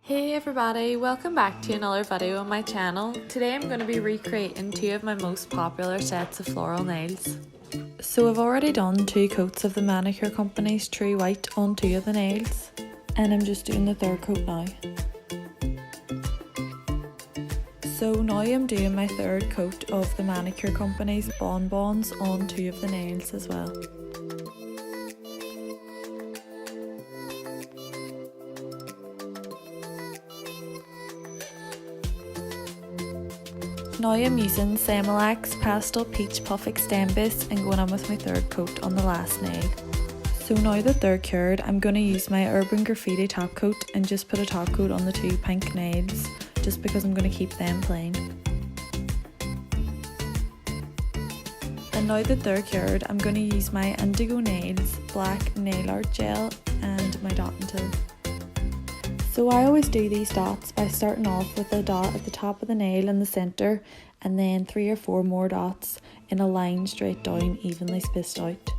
Hey everybody, welcome back to another video on my channel. Today I'm going to be recreating two of my most popular sets of floral nails. So I've already done 2 coats of the Manicure Company's True White on 2 of the nails, and I'm just doing the 3rd coat now. So now I'm doing my 3rd coat of the Manicure Company's Bonbons on 2 of the nails as well. Now I'm using Semolax Pastel Peach Puff Extembus and going on with my 3rd coat on the last nail. So now that they're cured, I'm going to use my Urban Graffiti top coat and just put a top coat on the 2 pink nails, just because I'm going to keep them plain. And now that they're cured, I'm going to use my Indigo Nails Black Nail Art Gel and my dotting tool. So I always do these dots by starting off with a dot at the top of the nail in the centre and then 3 or 4 more dots in a line straight down, evenly spaced out.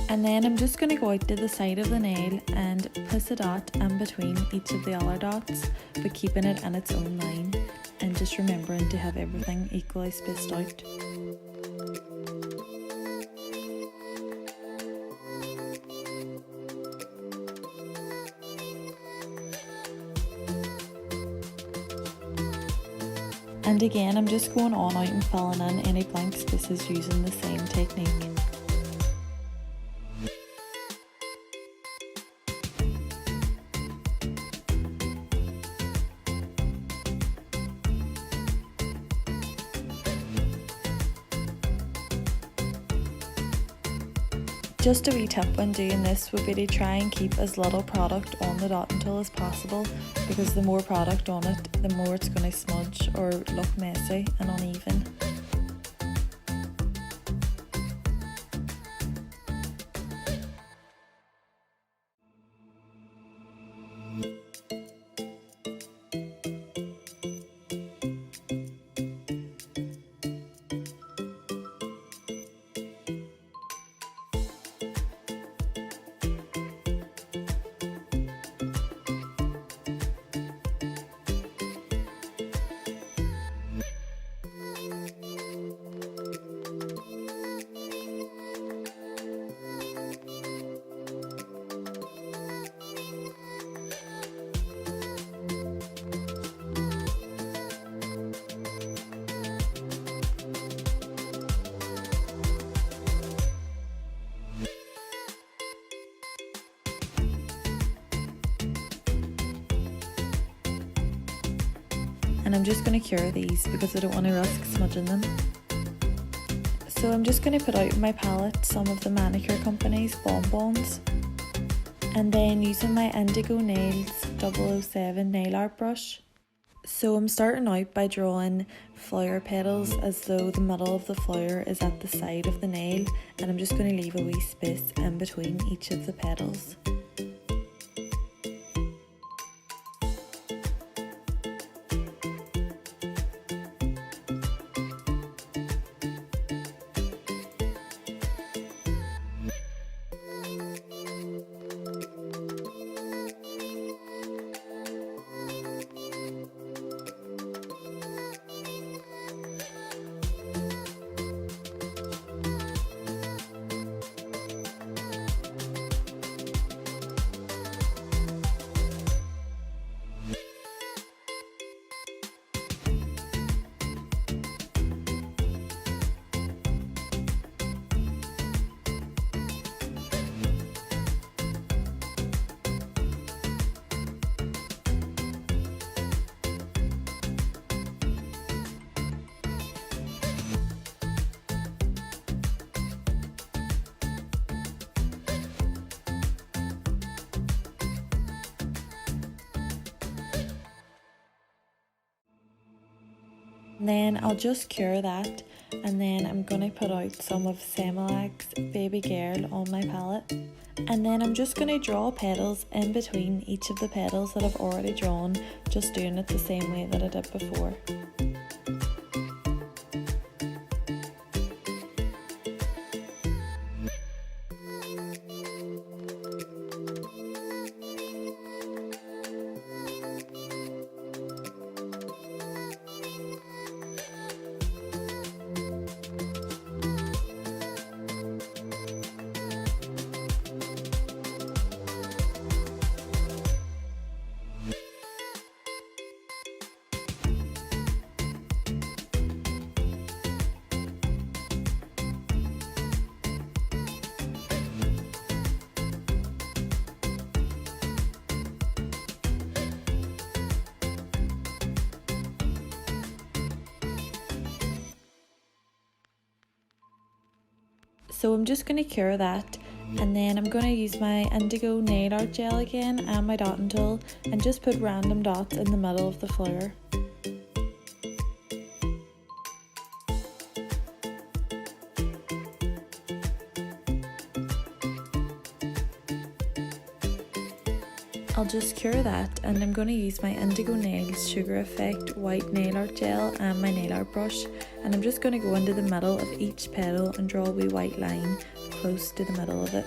And then I'm just going to go out to the side of the nail and place a dot in between each of the other dots, but keeping it in its own line and just remembering to have everything equally spaced out. And again, I'm just going on out and filling in any blank spaces using the same technique. Just a wee tip when doing this would be to try and keep as little product on the dotting tool as possible, because the more product on it, the more it's going to smudge or look messy and uneven. And I'm just going to cure these because I don't want to risk smudging them. So I'm just going to put out in my palette some of the Manicure Company's Bonbons, and then using my Indigo Nails 007 nail art brush. So I'm starting out by drawing flower petals as though the middle of the flower is at the side of the nail, and I'm just going to leave a wee space in between each of the petals. Then I'll just cure that, and then I'm going to put out some of Semolax Baby Girl on my palette. And then I'm just going to draw petals in between each of the petals that I've already drawn, just doing it the same way that I did before. So I'm just going to cure that, and then I'm going to use my indigo nail art gel again and my dotting tool and just put random dots in the middle of the flower. I'll just cure that, and I'm going to use my Indigo Nails Sugar Effect white nail art gel and my nail art brush, and I'm just going to go into the middle of each petal and draw a wee white line close to the middle of it.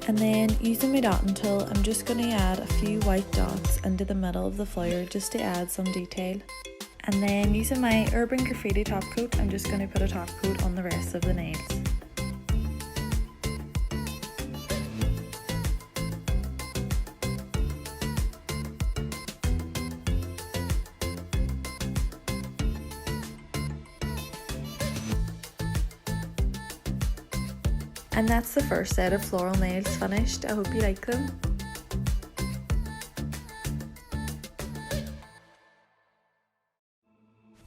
And then using my dotting tool, I'm just going to add a few white dots into the middle of the flower just to add some detail. And then using my Urban Graffiti top coat, I'm just going to put a top coat on the rest of the nails. And that's the first set of floral nails finished. I hope you like them.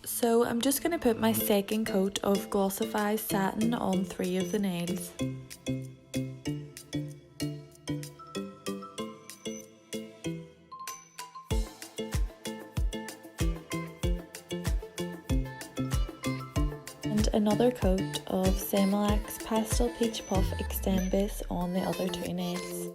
So I'm just going to put my second coat of Glossify Satin on 3 of the nails. And another coat of Semilax Pastel Peach Puff Extend Base on the other 2 nails.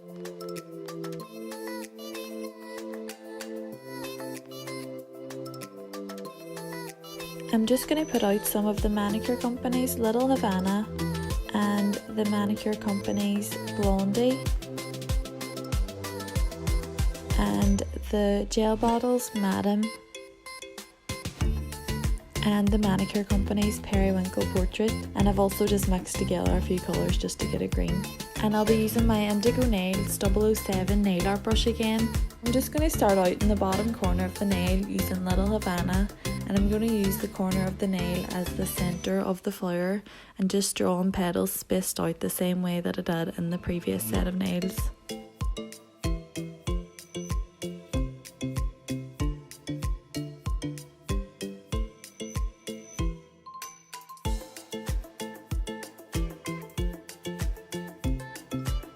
I'm just going to put out some of the Manicure Company's Little Havana and the Manicure Company's Blondie and the Gel Bottles Madam and the Manicure Company's Periwinkle Portrait, and I've also just mixed together a few colours just to get a green. And I'll be using my Indigo Nails 007 nail art brush again. I'm just going to start out in the bottom corner of the nail using Little Havana, and I'm going to use the corner of the nail as the centre of the flower and just drawing petals spaced out the same way that I did in the previous set of nails.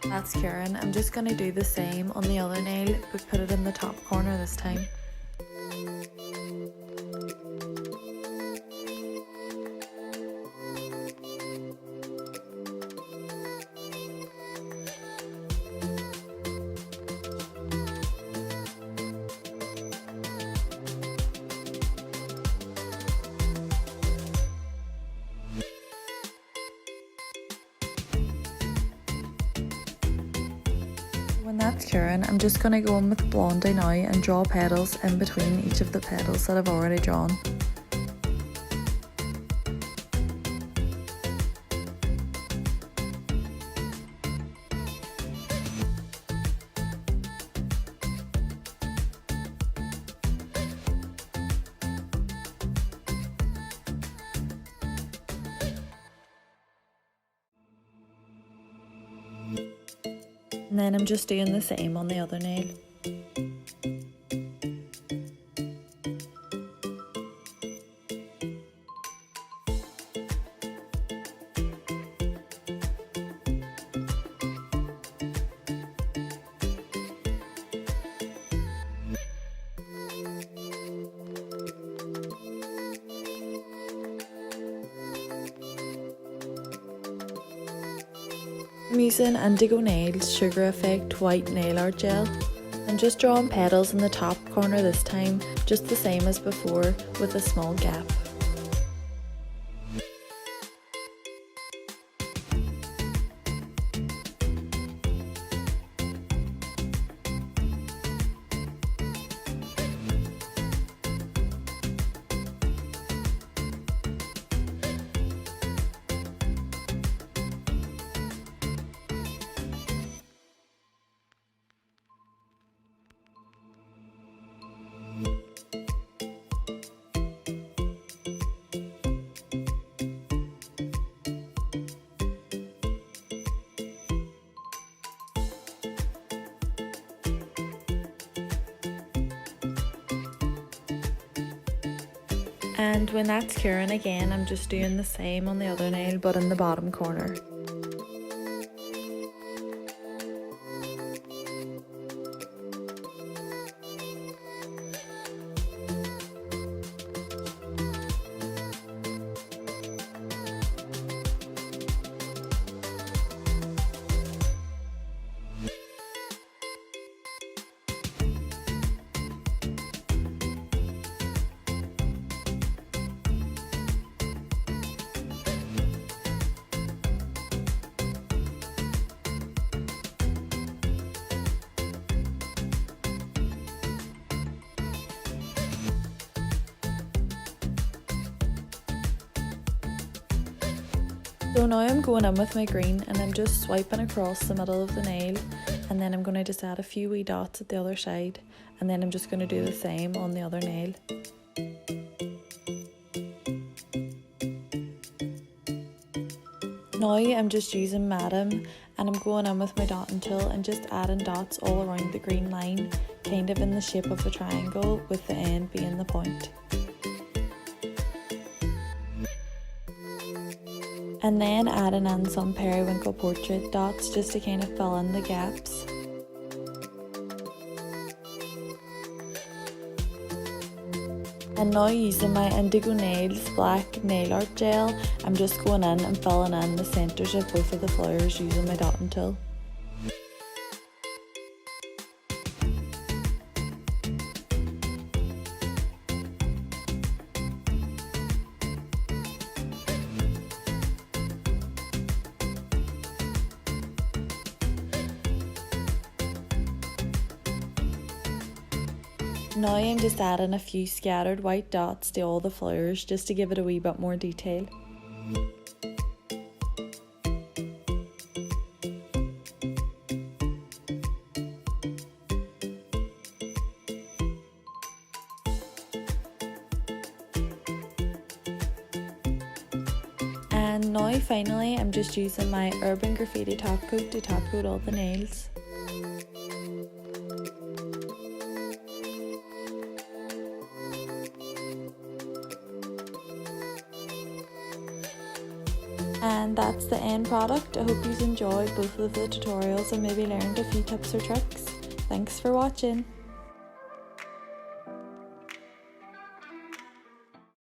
That's Karen. I'm just going to do the same on the other nail, but put it in the top corner this time. When that's curing, I'm just going to go in with Blondie now and draw petals in between each of the petals that I've already drawn. And then I'm just doing the same on the other nail. I'm using Indigo Nails Sugar Effect White Nail Art Gel. I'm just drawing petals in the top corner this time, just the same as before, with a small gap. And when that's curing again, I'm just doing the same on the other nail but in the bottom corner. So now I'm going in with my green and I'm just swiping across the middle of the nail, and then I'm going to just add a few wee dots at the other side, and then I'm just going to do the same on the other nail. Now I'm just using Madam and I'm going in with my dotting tool and just adding dots all around the green line, kind of in the shape of a triangle with the end being the point. And then adding in some periwinkle portrait dots just to kind of fill in the gaps. And now using my Indigo Nails black nail art gel, I'm just going in and filling in the centres of both of the flowers using my dotting tool. Now I'm just adding a few scattered white dots to all the flowers just to give it a wee bit more detail. And now finally I'm just using my Urban Graffiti top coat to top coat all the nails. And that's the end product. I hope you enjoyed both of the tutorials and maybe learned a few tips or tricks. Thanks for watching.